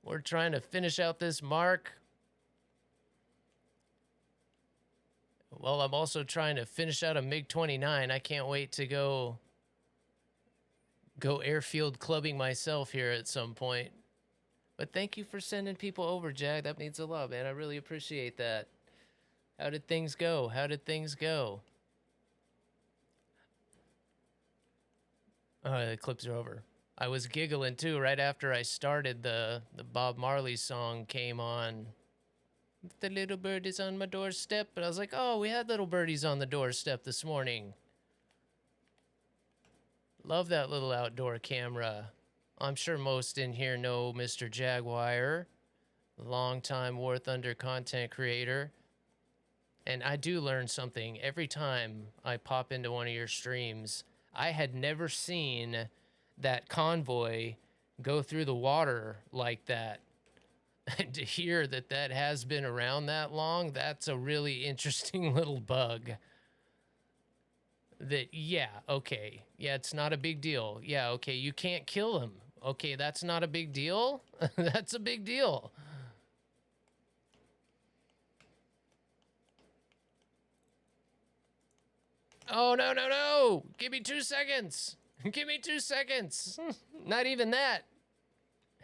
We're trying to finish out this mark. Well, I'm also trying to finish out a MiG-29. I can't wait to go airfield clubbing myself here at some point. But thank you for sending people over, Jag. That means a lot, man. I really appreciate that. How did things go? How did things go? Oh, the clips are over. I was giggling too right after I started. The Bob Marley song came on. The little bird is on my doorstep. But I was like, oh, we had little birdies on the doorstep this morning. Love that little outdoor camera. I'm sure most in here know Mr. Jaguar, longtime War Thunder content creator. And I do learn something every time I pop into one of your streams. I had never seen that convoy go through the water like that. And to hear that that has been around that long, that's a really interesting little bug. That, yeah, okay. Yeah, it's not a big deal. Yeah, okay, you can't kill him. Okay, that's not a big deal? That's a big deal. Oh, no, no, no. Give me 2 seconds. Give me 2 seconds. Not even that.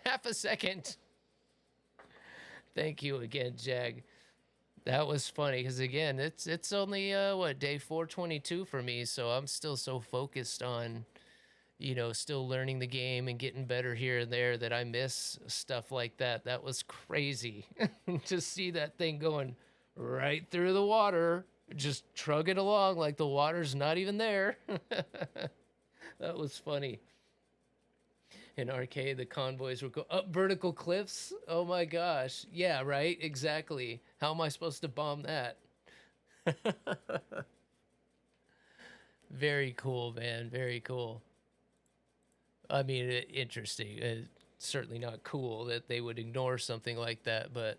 Half a second. Thank you again, Jag. That was funny because, again, it's only, what, day 422 for me, so I'm still so focused on, you know, still learning the game and getting better here and there that I miss stuff like that. That was crazy to see that thing going right through the water, just trugging along like the water's not even there. That was funny. In arcade, the convoys would go up vertical cliffs. Oh my gosh. Yeah, right? Exactly. How am I supposed to bomb that? Very cool, man. Very cool. I mean, interesting. Certainly not cool that they would ignore something like that, but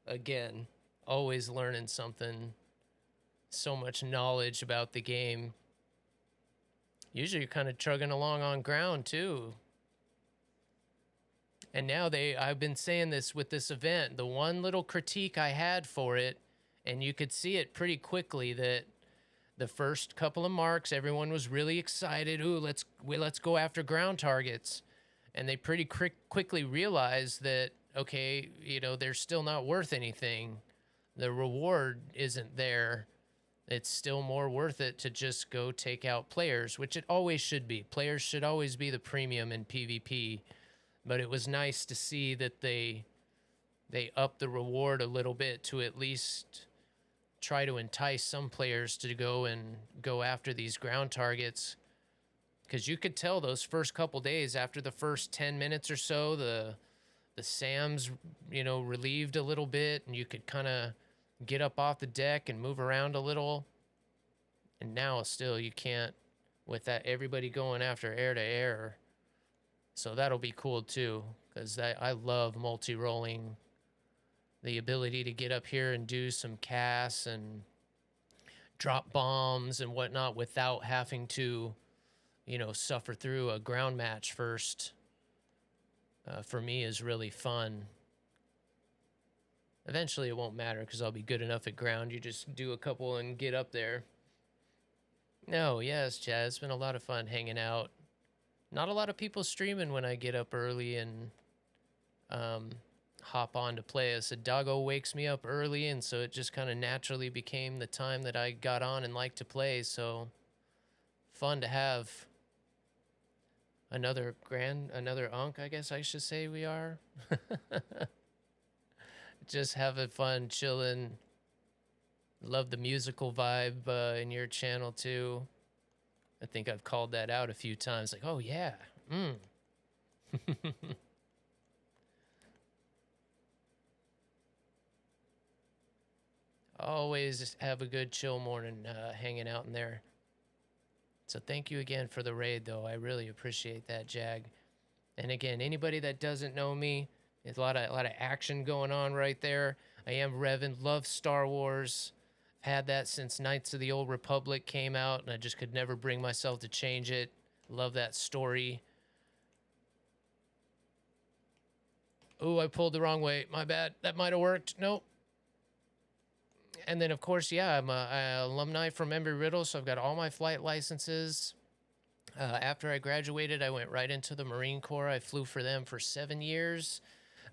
again, always learning something. So much knowledge about the game. Usually you're kind of chugging along on ground too. And now I've been saying this with this event, the one little critique I had for it, and you could see it pretty quickly that the first couple of marks, everyone was really excited. Ooh, let's go after ground targets. And they pretty quickly realized that, okay, you know, they're still not worth anything. The reward isn't there. It's still more worth it to just go take out players, which it always should be. Players should always be the premium in PvP. But it was nice to see that they upped the reward a little bit to at least try to entice some players to go after these ground targets. Because you could tell those first couple days, after the first 10 minutes or so, the SAMs, you know, relieved a little bit, and you could kind of get up off the deck and move around a little. And now still you can't, with that everybody going after air to air. So that'll be cool too, because I love multi-rolling. The ability to get up here and do some casts and drop bombs and whatnot without having to, you know, suffer through a ground match first, for me is really fun. Eventually it won't matter because I'll be good enough at ground. You just do a couple and get up there. No, yes, Chaz, it's been a lot of fun hanging out. Not a lot of people streaming when I get up early and hop on to play. As a doggo wakes me up early, and so it just kind of naturally became the time that I got on and liked to play. So fun to have another Ankh, I guess I should say we are. Just having fun, chilling. Love the musical vibe in your channel too. I think I've called that out a few times. Like, oh yeah. Always have a good chill morning hanging out in there. So thank you again for the raid, though. I really appreciate that, Jag. And again, anybody that doesn't know me, there's a lot of action going on right there. I am Revan, love Star Wars. I've had that since Knights of the Old Republic came out, and I just could never bring myself to change it. Love that story. Oh, I pulled the wrong way. My bad. That might have worked. Nope. And then, of course, yeah, I'm a alumni from Embry-Riddle, so I've got all my flight licenses. After I graduated, I went right into the Marine Corps. I flew for them for 7 years,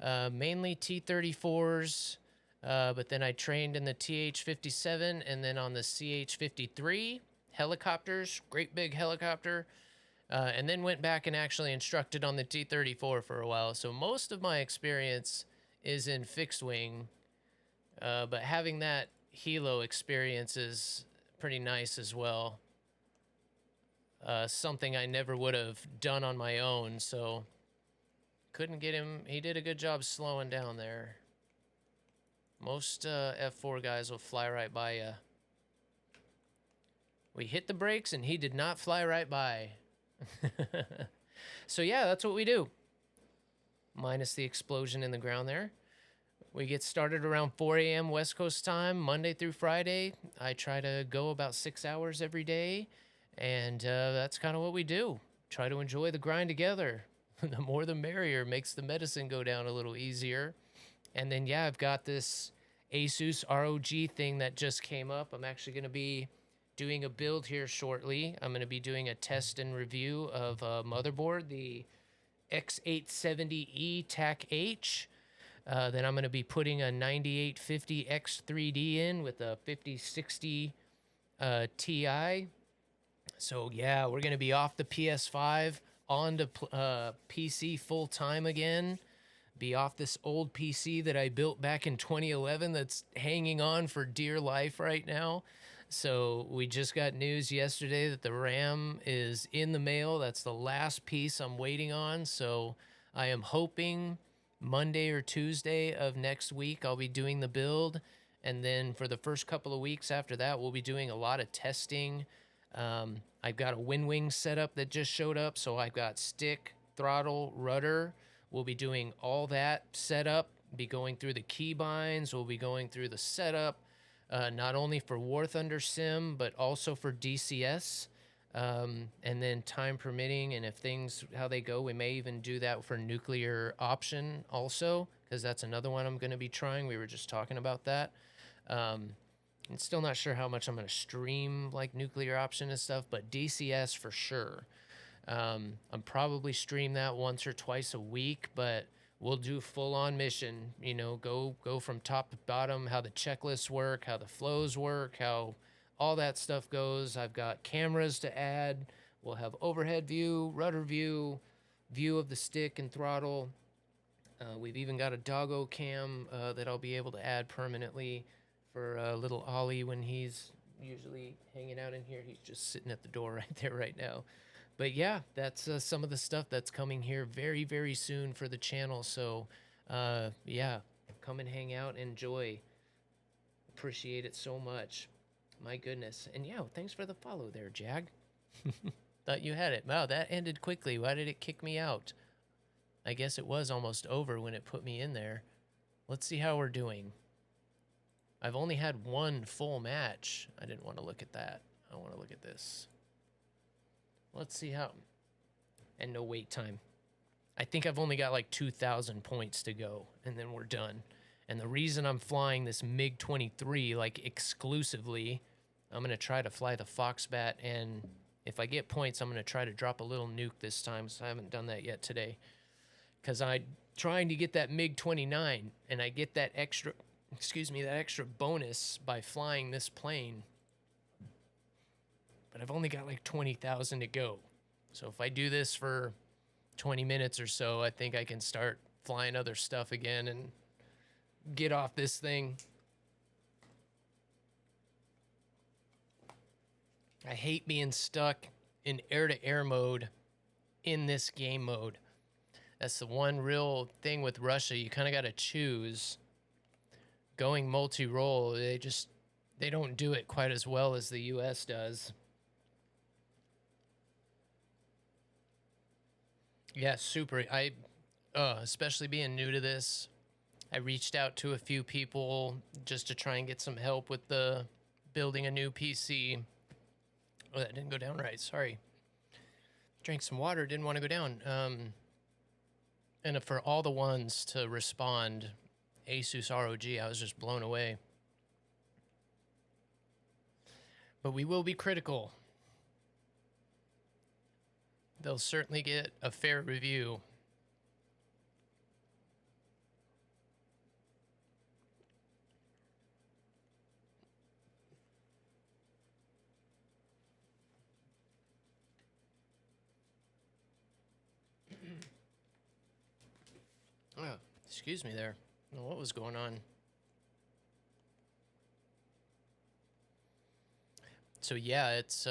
mainly T-34s, but then I trained in the TH-57 and then on the CH-53 helicopters, great big helicopter, and then went back and actually instructed on the T-34 for a while. So most of my experience is in fixed wing, but having that helo experience is pretty nice as well. Something I never would have done on my own, so couldn't get him. He did a good job slowing down there. Most F4 guys will fly right by you. We hit the brakes and he did not fly right by. So yeah, that's what we do. Minus the explosion in the ground there. We get started around 4 a.m. West Coast time, Monday through Friday. I try to go about 6 hours every day, and that's kind of what we do. Try to enjoy the grind together. The more the merrier, makes the medicine go down a little easier. And then, yeah, I've got this Asus ROG thing that just came up. I'm actually going to be doing a build here shortly. I'm going to be doing a test and review of a motherboard, the X870E TAC-H. Then I'm going to be putting a 9850X3D in with a 5060 Ti. So yeah, we're going to be off the PS5 on to PC full time again. Be off this old PC that I built back in 2011 that's hanging on for dear life right now. So we just got news yesterday that the RAM is in the mail. That's the last piece I'm waiting on. So I am hoping Monday or Tuesday of next week I'll be doing the build, and then for the first couple of weeks after that we'll be doing a lot of testing. I've got a WinWing setup that just showed up, so I've got stick, throttle, rudder. We'll be doing all that setup, be going through the keybinds, we'll be going through the setup, not only for War Thunder Sim but also for DCS. And then time permitting, and if things, how they go, we may even do that for nuclear option also, because that's another one I'm going to be trying. We were just talking about that. I'm still not sure how much I'm going to stream like nuclear option and stuff, but DCS for sure. I'm probably stream that once or twice a week, but we'll do full on mission, you know, go from top to bottom, how the checklists work, how the flows work, how all that stuff goes. I've got cameras to add. We'll have overhead view, rudder view, view of the stick and throttle. We've even got a doggo cam that I'll be able to add permanently for little Ollie when he's usually hanging out in here. He's just sitting at the door right there right now. But yeah, that's some of the stuff that's coming here very, very soon for the channel. So yeah, come and hang out, enjoy. Appreciate it so much. My goodness. And yeah, thanks for the follow there, Jag. Thought you had it. Wow, that ended quickly. Why did it kick me out? I guess it was almost over when it put me in there. Let's see how we're doing. I've only had one full match. I didn't want to look at that. I want to look at this. Let's see how. And no wait time. I think I've only got like 2,000 points to go, and then we're done. And the reason I'm flying this MiG-23 like exclusively, I'm going to try to fly the Foxbat, and if I get points, I'm going to try to drop a little nuke this time, so I haven't done that yet today. Because I'm trying to get that MiG-29, and I get that extra, that extra bonus by flying this plane. But I've only got like 20,000 to go. So if I do this for 20 minutes or so, I think I can start flying other stuff again and get off this thing. I hate being stuck in air-to-air mode in this game mode. That's the one real thing with Russia. You kind of got to choose. Going multi-role, they don't do it quite as well as the US does. Yeah, super. Especially being new to this, I reached out to a few people just to try and get some help with the building a new PC. Oh, that didn't go down right. Sorry. Drank some water. Didn't want to go down. And for all the ones to respond, Asus ROG, I was just blown away. But we will be critical. They'll certainly get a fair review. Oh, excuse me there. I don't know what was going on? So yeah, it's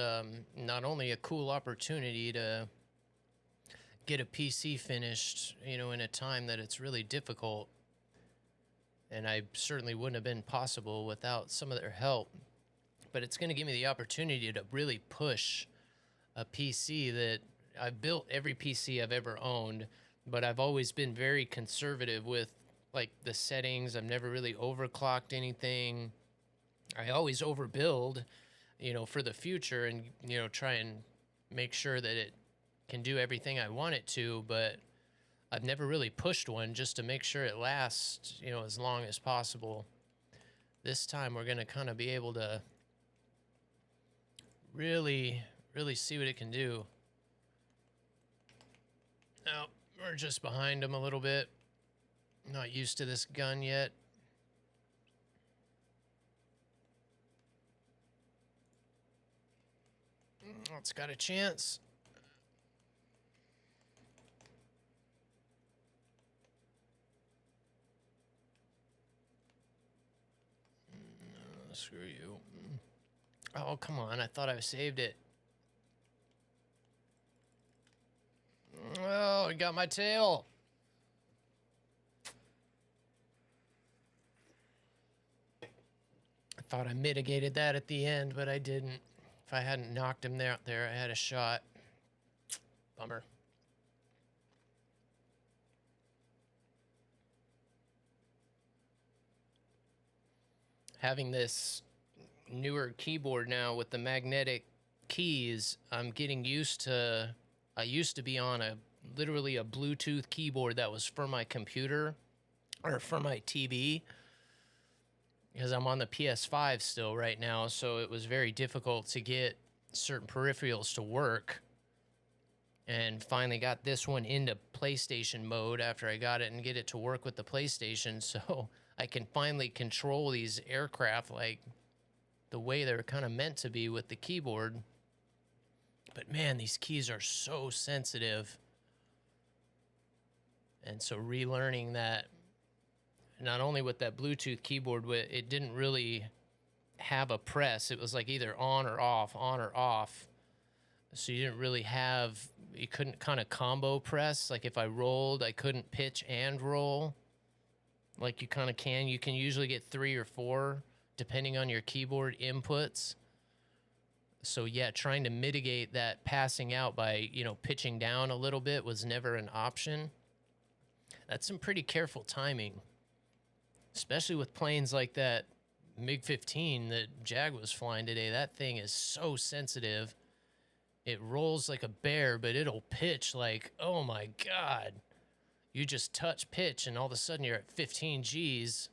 not only a cool opportunity to get a PC finished, you know, in a time that it's really difficult, and I certainly wouldn't have been possible without some of their help, but it's going to give me the opportunity to really push a PC that I've built every PC I've ever owned, but I've always been very conservative with like the settings. I've never really overclocked anything. I always overbuild, you know, for the future and, you know, try and make sure that it can do everything I want it to, but I've never really pushed one just to make sure it lasts, you know, as long as possible. This time we're going to kind of be able to really see what it can do. Now, we're just behind him a little bit. Not used to this gun yet. Oh, it's got a chance. Screw you. Oh, come on. I thought I saved it. Oh, I got my tail. I thought I mitigated that at the end, but I didn't. If I hadn't knocked him out there, I had a shot. Bummer. Having this newer keyboard now with the magnetic keys, I'm getting used to. I used to be on literally a Bluetooth keyboard that was for my computer or for my TV, because I'm on the PS5 still right now, so it was very difficult to get certain peripherals to work, and finally got this one into PlayStation mode after I got it and get it to work with the PlayStation, so I can finally control these aircraft like the way they're kind of meant to be with the keyboard. But man, these keys are so sensitive. And so relearning that, not only with that Bluetooth keyboard, it didn't really have a press. It was like either on or off, on or off. So you didn't really have, you couldn't kind of combo press. Like if I rolled, I couldn't pitch and roll like you kind of can. You can usually get 3 or 4 depending on your keyboard inputs. So yeah, trying to mitigate that passing out by, you know, pitching down a little bit was never an option. That's some pretty careful timing, especially with planes like that MiG-15 that Jag was flying today. That thing is so sensitive. It rolls like a bear, but it'll pitch like, oh my God. You just touch pitch and all of a sudden you're at 15 Gs.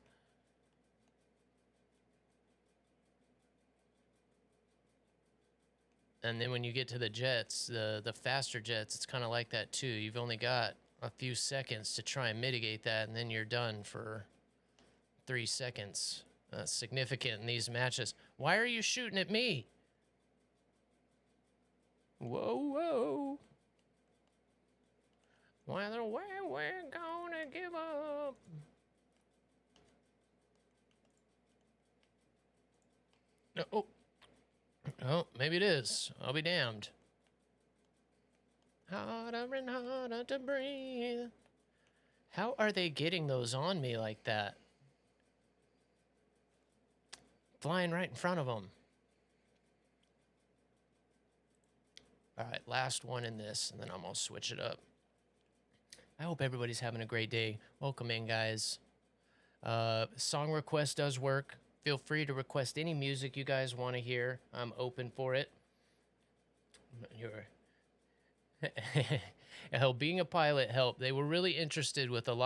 And then when you get to the jets, the faster jets, it's kind of like that too. You've only got a few seconds to try and mitigate that, and then you're done for 3 seconds. That's significant in these matches. Why are you shooting at me? Whoa, whoa. Whether we're gonna give up. Oh. Oh, maybe it is. I'll be damned. Harder and harder to breathe. How are they getting those on me like that? Flying right in front of them. All right, last one in this, and then I'm going to switch it up. I hope everybody's having a great day. Welcome in, guys. Song request does work. Feel free to request any music you guys want to hear. I'm open for it. Hell, being a pilot helped. They were really interested with a lot